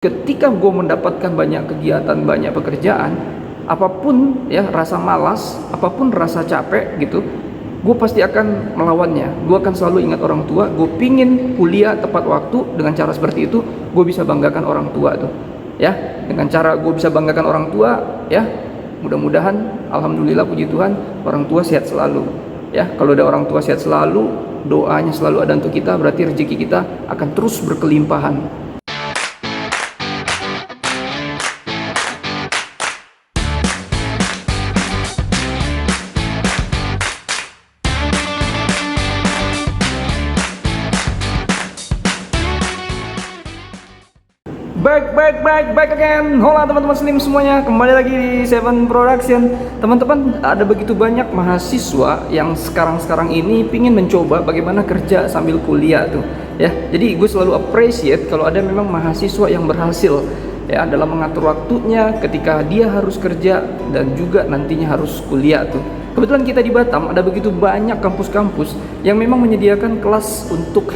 Ketika gue mendapatkan banyak kegiatan, banyak pekerjaan, apapun ya rasa malas, apapun rasa capek gitu, gue pasti akan melawannya. Gue akan selalu ingat orang tua. Gue pingin kuliah tepat waktu. Dengan cara seperti itu gue bisa banggakan orang tua tuh ya. Dengan cara gue bisa banggakan orang tua ya, mudah-mudahan alhamdulillah puji Tuhan orang tua sehat selalu ya. Kalau ada orang tua sehat selalu, doanya selalu ada untuk kita, berarti rezeki kita akan terus berkelimpahan. Back again. Hola teman-teman Slim semuanya, kembali lagi di Seven Production. Teman-teman, ada begitu banyak mahasiswa yang sekarang ini pingin mencoba bagaimana kerja sambil kuliah tuh ya. Jadi gue selalu appreciate kalau ada memang mahasiswa yang berhasil ya dalam mengatur waktunya ketika dia harus kerja dan juga nantinya harus kuliah tuh. Kebetulan kita di Batam ada begitu banyak kampus-kampus yang memang menyediakan kelas untuk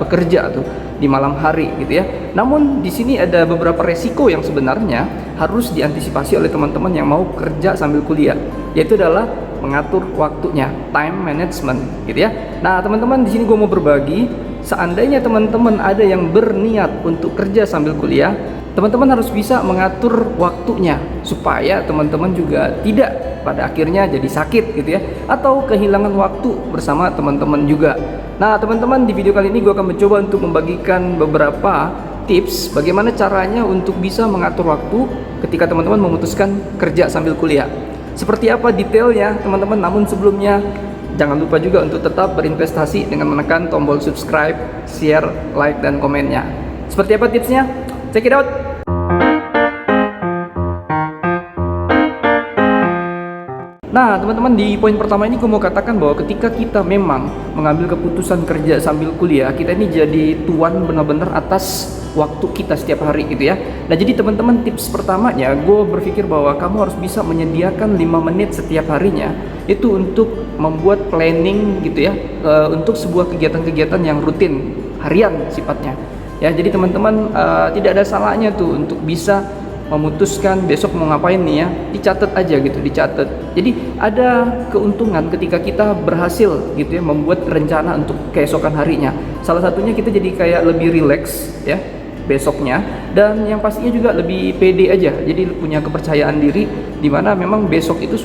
pekerja tuh di malam hari gitu ya. Namun di sini ada beberapa resiko yang sebenarnya harus diantisipasi oleh teman-teman yang mau kerja sambil kuliah, yaitu adalah mengatur waktunya, time management gitu ya. Nah teman-teman, di sini gue mau berbagi, seandainya teman-teman ada yang berniat untuk kerja sambil kuliah, teman-teman harus bisa mengatur waktunya supaya teman-teman juga tidak pada akhirnya jadi sakit gitu ya, atau kehilangan waktu bersama teman-teman juga. Nah teman-teman, di video kali ini gue akan mencoba untuk membagikan beberapa tips bagaimana caranya untuk bisa mengatur waktu ketika teman-teman memutuskan kerja sambil kuliah. Seperti apa detailnya teman-teman, namun sebelumnya jangan lupa juga untuk tetap berinvestasi dengan menekan tombol subscribe, share, like, dan komennya. Seperti apa tipsnya? Check it out! Nah teman-teman, di poin pertama ini gue mau katakan bahwa ketika kita memang mengambil keputusan kerja sambil kuliah, kita ini jadi tuan benar-benar atas waktu kita setiap hari gitu ya. Nah jadi teman-teman, tips pertamanya gue berpikir bahwa kamu harus bisa menyediakan 5 menit setiap harinya itu untuk membuat planning gitu ya, untuk sebuah kegiatan-kegiatan yang rutin harian sifatnya ya. Jadi teman-teman, tidak ada salahnya tuh untuk bisa memutuskan besok mau ngapain nih ya, dicatat aja gitu, dicatat. Jadi ada keuntungan ketika kita berhasil gitu ya membuat rencana untuk keesokan harinya. Salah satunya kita jadi kayak lebih rileks ya besoknya, dan yang pastinya juga lebih pede aja. Jadi punya kepercayaan diri di mana memang besok itu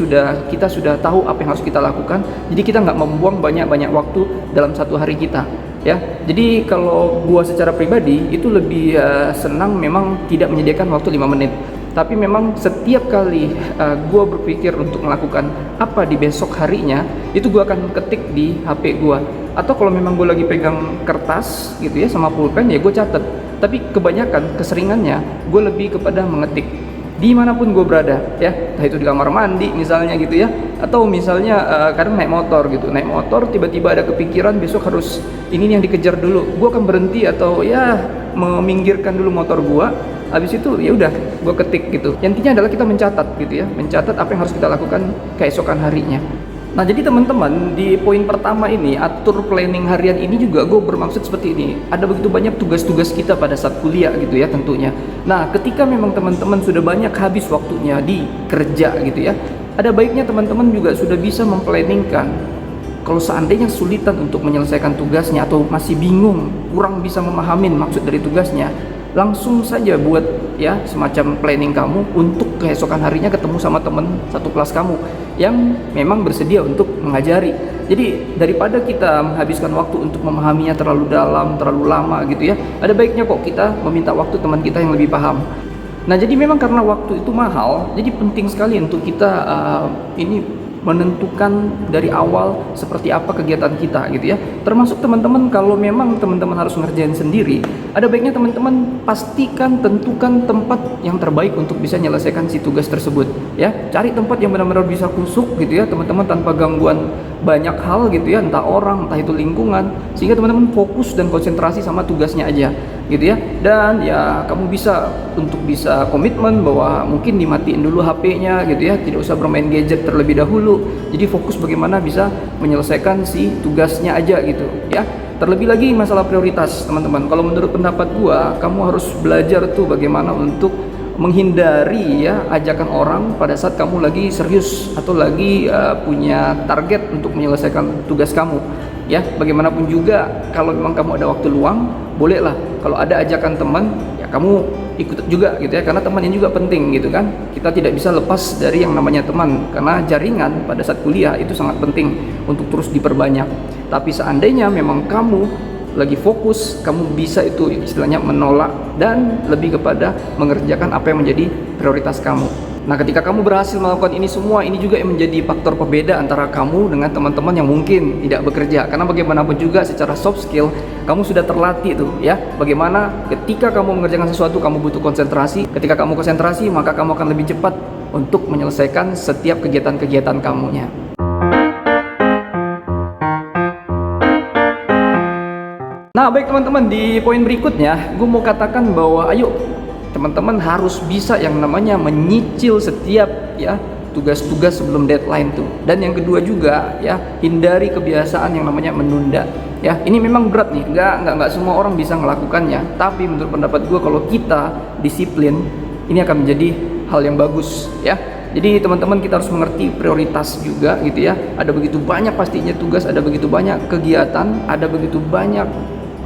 kita sudah tahu apa yang harus kita lakukan. Jadi kita nggak membuang banyak waktu dalam satu hari kita ya. Jadi kalau gua secara pribadi itu lebih senang memang tidak menyediakan waktu 5 menit, tapi memang setiap kali gua berpikir untuk melakukan apa di besok harinya, itu gua akan ketik di HP gua, atau kalau memang gua lagi pegang kertas gitu ya sama pulpen ya gua catat. Tapi kebanyakan keseringannya gue lebih kepada mengetik dimanapun gue berada ya, entah itu di kamar mandi misalnya gitu ya, atau misalnya kadang naik motor tiba-tiba ada kepikiran besok harus ini yang dikejar dulu, gue akan berhenti atau ya meminggirkan dulu motor gue. Habis itu ya udah gue ketik gitu. Intinya adalah kita mencatat gitu ya, mencatat apa yang harus kita lakukan keesokan harinya. Nah jadi teman-teman, di poin pertama ini, atur planning harian ini juga gue bermaksud seperti ini. Ada begitu banyak tugas-tugas kita pada saat kuliah gitu ya tentunya. Nah ketika memang teman-teman sudah banyak habis waktunya di kerja gitu ya, ada baiknya teman-teman juga sudah bisa memplanningkan. Kalau seandainya kesulitan untuk menyelesaikan tugasnya atau masih bingung, kurang bisa memahamin maksud dari tugasnya, langsung saja buat ya semacam planning kamu untuk keesokan harinya ketemu sama teman satu kelas kamu yang memang bersedia untuk mengajari. Jadi daripada kita menghabiskan waktu untuk memahaminya terlalu dalam, terlalu lama gitu ya, ada baiknya kok kita meminta waktu teman kita yang lebih paham. Nah jadi memang karena waktu itu mahal, jadi penting sekali untuk kita ini menentukan dari awal seperti apa kegiatan kita gitu ya. Termasuk teman-teman, kalau memang teman-teman harus ngerjain sendiri, ada baiknya teman-teman pastikan, tentukan tempat yang terbaik untuk bisa menyelesaikan si tugas tersebut ya. Cari tempat yang benar-benar bisa kusuk gitu ya teman-teman, tanpa gangguan banyak hal gitu ya, entah orang, entah itu lingkungan, sehingga teman-teman fokus dan konsentrasi sama tugasnya aja gitu ya. Dan ya kamu bisa untuk bisa komitmen bahwa mungkin dimatiin dulu HP-nya gitu ya, tidak usah bermain gadget terlebih dahulu. Jadi fokus bagaimana bisa menyelesaikan si tugasnya aja gitu ya. Terlebih lagi masalah prioritas, teman-teman. Kalau menurut pendapat gua, kamu harus belajar tuh bagaimana untuk menghindari ya ajakan orang pada saat kamu lagi serius atau lagi punya target untuk menyelesaikan tugas kamu. Ya, bagaimanapun juga kalau memang kamu ada waktu luang, bolehlah kalau ada ajakan teman, ya kamu ikut juga gitu ya, karena teman ini juga penting gitu kan. Kita tidak bisa lepas dari yang namanya teman, karena jaringan pada saat kuliah itu sangat penting untuk terus diperbanyak. Tapi seandainya memang kamu lagi fokus, kamu bisa itu istilahnya menolak dan lebih kepada mengerjakan apa yang menjadi prioritas kamu. Nah, ketika kamu berhasil melakukan ini semua, ini juga yang menjadi faktor pembeda antara kamu dengan teman-teman yang mungkin tidak bekerja. Karena bagaimanapun juga secara soft skill, kamu sudah terlatih tuh ya. Bagaimana ketika kamu mengerjakan sesuatu, kamu butuh konsentrasi. Ketika kamu konsentrasi, maka kamu akan lebih cepat untuk menyelesaikan setiap kegiatan-kegiatan kamunya. Nah, baik teman-teman, di poin berikutnya gue mau katakan bahwa ayo teman-teman harus bisa yang namanya menyicil setiap ya tugas-tugas sebelum deadline tuh. Dan yang kedua juga ya, hindari kebiasaan yang namanya menunda. Ya, ini memang berat nih, nggak semua orang bisa melakukannya. Tapi menurut pendapat gue, kalau kita disiplin, ini akan menjadi hal yang bagus ya. Jadi teman-teman, kita harus mengerti prioritas juga gitu ya. Ada begitu banyak pastinya tugas, ada begitu banyak kegiatan, ada begitu banyak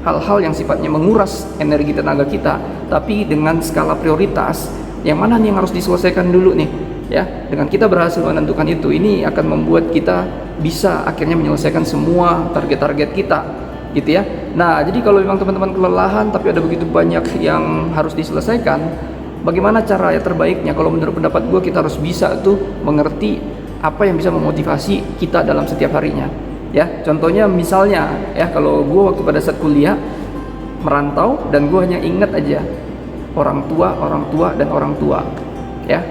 hal-hal yang sifatnya menguras energi tenaga kita. Tapi dengan skala prioritas, yang mana nih yang harus diselesaikan dulu nih ya. Dengan kita berhasil menentukan itu, ini akan membuat kita bisa akhirnya menyelesaikan semua target-target kita gitu ya. Nah, jadi kalau memang teman-teman kelelahan tapi ada begitu banyak yang harus diselesaikan, bagaimana cara yang terbaiknya? Kalau menurut pendapat gue, kita harus bisa tuh mengerti apa yang bisa memotivasi kita dalam setiap harinya. Ya, contohnya misalnya ya, kalau gue waktu pada saat kuliah merantau dan gue hanya ingat aja orang tua dan orang tua ya,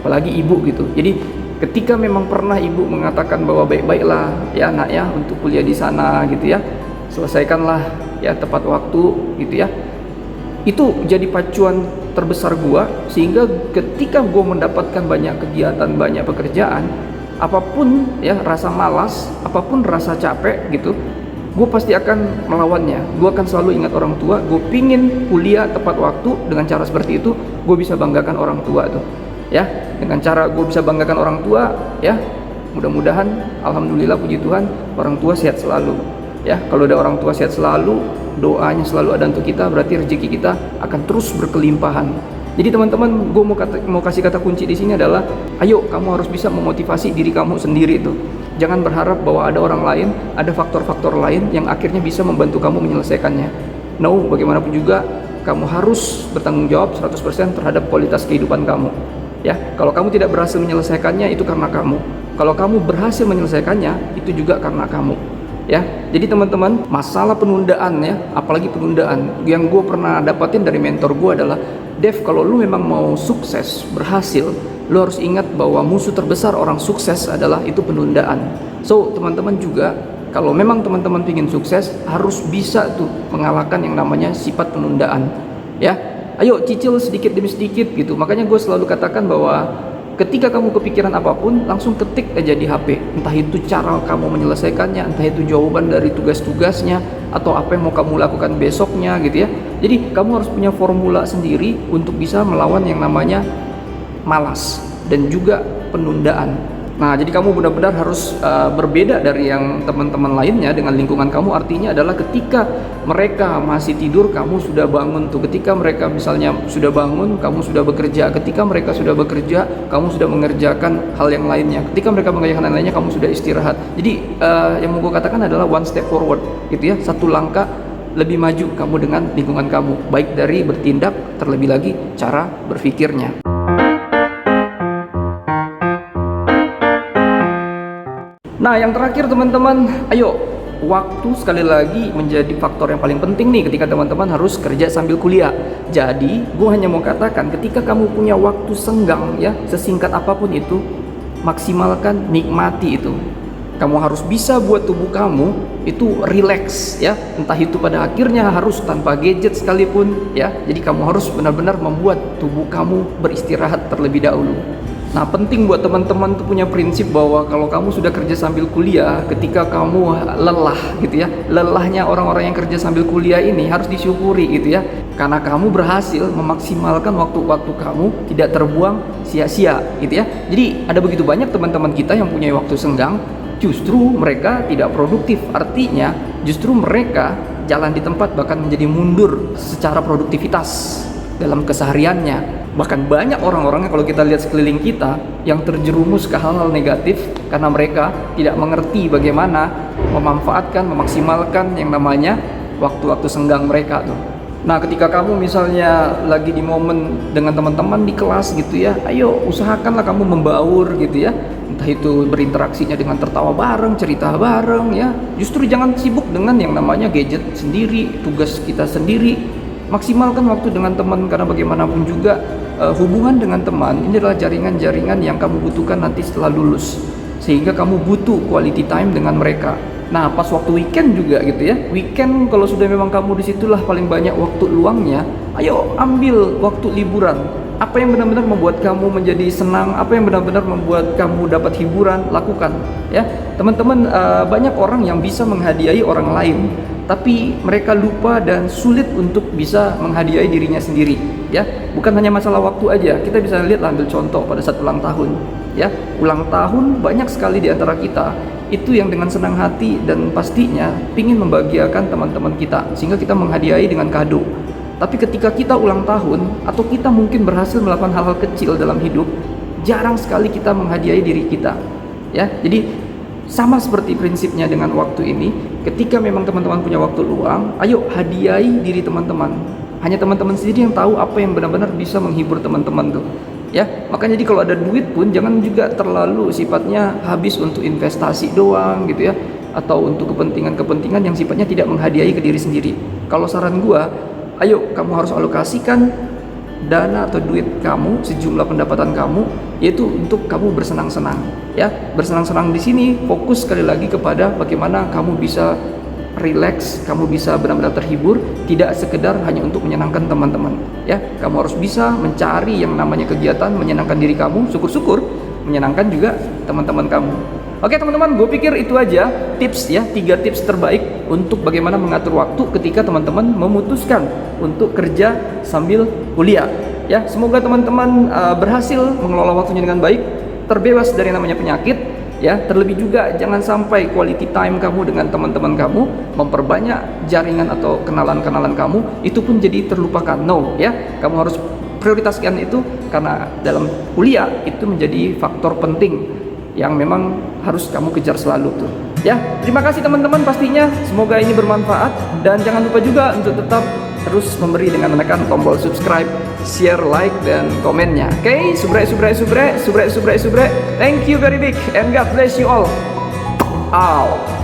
apalagi ibu gitu. Jadi ketika memang pernah ibu mengatakan bahwa baik-baiklah ya nak ya untuk kuliah di sana gitu ya, selesaikanlah ya tepat waktu gitu ya, itu jadi pacuan terbesar gue. Sehingga ketika gue mendapatkan banyak kegiatan, banyak pekerjaan, apapun ya rasa malas, apapun rasa capek gitu, gue pasti akan melawannya. Gue akan selalu ingat orang tua. Gue pingin kuliah tepat waktu. Dengan cara seperti itu, gue bisa banggakan orang tua tuh ya. Dengan cara gue bisa banggakan orang tua ya, mudah-mudahan alhamdulillah puji Tuhan orang tua sehat selalu ya. Kalau ada orang tua sehat selalu, doanya selalu ada untuk kita, berarti rezeki kita akan terus berkelimpahan. Jadi teman-teman, gue mau kasih kata kunci di sini adalah, ayo kamu harus bisa memotivasi diri kamu sendiri tuh. Jangan berharap bahwa ada orang lain, ada faktor-faktor lain yang akhirnya bisa membantu kamu menyelesaikannya. No, bagaimanapun juga kamu harus bertanggung jawab 100% terhadap kualitas kehidupan kamu. Ya, kalau kamu tidak berhasil menyelesaikannya, itu karena kamu. Kalau kamu berhasil menyelesaikannya, itu juga karena kamu. Ya, jadi teman-teman, masalah penundaan ya, apalagi penundaan yang gue pernah dapatin dari mentor gue adalah, Dev, kalau lu memang mau sukses, berhasil, lu harus ingat bahwa musuh terbesar orang sukses adalah itu penundaan. So, teman-teman juga, kalau memang teman-teman ingin sukses, harus bisa tuh mengalahkan yang namanya sifat penundaan. Ya, ayo cicil sedikit demi sedikit gitu. Makanya gue selalu katakan bahwa ketika kamu kepikiran apapun, langsung ketik aja di HP. Entah itu cara kamu menyelesaikannya, entah itu jawaban dari tugas-tugasnya, atau apa yang mau kamu lakukan besoknya gitu ya. Jadi kamu harus punya formula sendiri untuk bisa melawan yang namanya malas dan juga penundaan. Nah, jadi kamu benar-benar harus berbeda dari yang teman-teman lainnya dengan lingkungan kamu. Artinya adalah ketika mereka masih tidur, kamu sudah bangun tuh. Ketika mereka misalnya sudah bangun, kamu sudah bekerja. Ketika mereka sudah bekerja, kamu sudah mengerjakan hal yang lainnya. Ketika mereka mengerjakan hal yang lainnya, kamu sudah istirahat. Jadi yang mau gue katakan adalah one step forward gitu ya. Satu langkah lebih maju kamu dengan lingkungan kamu, baik dari bertindak, terlebih lagi cara berpikirnya. Nah, yang terakhir teman-teman, ayo, waktu sekali lagi menjadi faktor yang paling penting nih ketika teman-teman harus kerja sambil kuliah. Jadi, gue hanya mau katakan, ketika kamu punya waktu senggang ya, sesingkat apapun itu, maksimalkan, nikmati itu. Kamu harus bisa buat tubuh kamu itu relax ya, entah itu pada akhirnya harus tanpa gadget sekalipun ya. Jadi kamu harus benar-benar membuat tubuh kamu beristirahat terlebih dahulu. Nah, penting buat teman-teman tuh punya prinsip bahwa kalau kamu sudah kerja sambil kuliah, ketika kamu lelah gitu ya, lelahnya orang-orang yang kerja sambil kuliah ini harus disyukuri gitu ya, karena kamu berhasil memaksimalkan waktu-waktu kamu tidak terbuang sia-sia gitu ya. Jadi ada begitu banyak teman-teman kita yang punya waktu senggang, justru mereka tidak produktif. Artinya justru mereka jalan di tempat, bahkan menjadi mundur secara produktivitas dalam kesehariannya. Bahkan banyak orang-orang yang kalau kita lihat sekeliling kita yang terjerumus ke hal-hal negatif karena mereka tidak mengerti bagaimana memanfaatkan, memaksimalkan yang namanya waktu-waktu senggang mereka tuh. Nah, ketika kamu misalnya lagi di momen dengan teman-teman di kelas gitu ya, ayo usahakanlah kamu membaur gitu ya. Entah itu berinteraksinya dengan tertawa bareng, cerita bareng ya. Justru jangan sibuk dengan yang namanya gadget sendiri, tugas kita sendiri. Maksimalkan waktu dengan teman, karena bagaimanapun juga hubungan dengan teman ini adalah jaringan-jaringan yang kamu butuhkan nanti setelah lulus, sehingga kamu butuh quality time dengan mereka. Nah, pas waktu weekend juga gitu ya, weekend kalau sudah memang kamu disitulah paling banyak waktu luangnya, ayo ambil waktu liburan. Apa yang benar-benar membuat kamu menjadi senang, apa yang benar-benar membuat kamu dapat hiburan, lakukan ya. Teman-teman, banyak orang yang bisa menghadiahi orang lain, tapi mereka lupa dan sulit untuk bisa menghadiahi dirinya sendiri ya. Bukan hanya masalah waktu aja, kita bisa lihat, ambil contoh pada saat ulang tahun ya. Ulang tahun banyak sekali di antara kita itu yang dengan senang hati dan pastinya ingin membahagiakan teman-teman kita, sehingga kita menghadiahi dengan kado. Tapi ketika kita ulang tahun atau kita mungkin berhasil melakukan hal-hal kecil dalam hidup, jarang sekali kita menghadiahi diri kita ya. Jadi sama seperti prinsipnya dengan waktu ini, ketika memang teman-teman punya waktu luang, ayo hadiahi diri teman-teman. Hanya teman-teman sendiri yang tahu apa yang benar-benar bisa menghibur teman-teman tuh ya. Makanya jadi kalau ada duit pun jangan juga terlalu sifatnya habis untuk investasi doang gitu ya, atau untuk kepentingan-kepentingan yang sifatnya tidak menghadiahi ke diri sendiri. Kalau saran gua, ayo kamu harus alokasikan dana atau duit kamu, sejumlah pendapatan kamu, yaitu untuk kamu bersenang-senang ya. Bersenang-senang di sini fokus sekali lagi kepada bagaimana kamu bisa relax, kamu bisa benar-benar terhibur, tidak sekedar hanya untuk menyenangkan teman-teman ya. Kamu harus bisa mencari yang namanya kegiatan menyenangkan diri kamu, syukur-syukur menyenangkan juga teman-teman kamu. Oke teman-teman, gue pikir itu aja tips ya, 3 tips terbaik untuk bagaimana mengatur waktu ketika teman-teman memutuskan untuk kerja sambil kuliah ya. Semoga teman-teman berhasil mengelola waktunya dengan baik, terbebas dari namanya penyakit ya. Terlebih juga jangan sampai quality time kamu dengan teman-teman kamu, memperbanyak jaringan atau kenalan-kenalan kamu, itu pun jadi terlupakan. No ya, kamu harus prioritaskan itu, karena dalam kuliah itu menjadi faktor penting yang memang harus kamu kejar selalu tuh ya. Terima kasih teman-teman, pastinya semoga ini bermanfaat, dan jangan lupa juga untuk tetap terus memberi dengan menekan tombol subscribe, share, like, dan komennya. Oke, subrek. Thank you very big and God bless you all. Out.